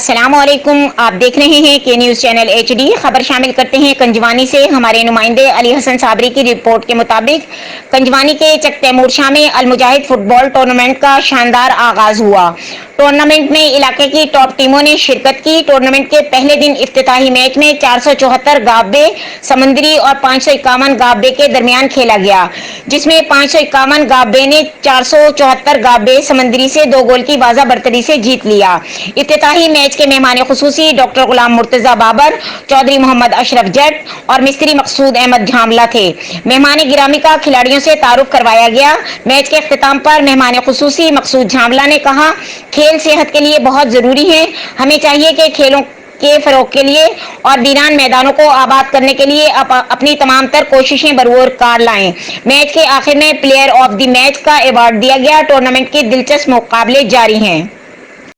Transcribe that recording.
السلام علیکم، آپ دیکھ رہے ہیں کے نیوز چینل ایچ ڈی۔ خبر شامل کرتے ہیں کنجوانی سے۔ ہمارے نمائندے علی حسن صابری کی رپورٹ کے مطابق کنجوانی کے چک تیمور شاہ میں المجاہد فٹ بال ٹورنامنٹ کا شاندار آغاز ہوا۔ ٹورنامنٹ میں علاقے کی ٹاپ ٹیموں نے شرکت کی۔ ٹورنامنٹ کے پہلے دن افتتاحی میچ میں 474 گاوے سمندری اور 551 گاوے کے درمیان کھیلا گیا، جس میں 551 گاوے نے 474 گاوے سمندری سے 2 گول کی واضح برتری سے جیت لیا۔ افتتاحی میچ کے مہمان خصوصی ڈاکٹر غلام مرتضی بابر، چودھری محمد اشرف جٹ اور مستری مقصود احمد جھاملہ تھے۔ مہمان گرامی کا کھلاڑیوں سے تعارف کروایا گیا۔ میچ کے اختتام پر مہمان خصوصی مقصود جھاملہ نے کہا، کھیل صحت کے لیے بہت ضروری ہے۔ ہمیں چاہیے کہ کھیلوں کے فروغ کے لیے اور ویران میدانوں کو آباد کرنے کے لیے اپنی تمام تر کوششیں بروئے لائیں۔ میچ کے آخر میں پلیئر آف دی میچ کا ایوارڈ دیا گیا۔ ٹورنامنٹ کے دلچسپ مقابلے جاری ہیں۔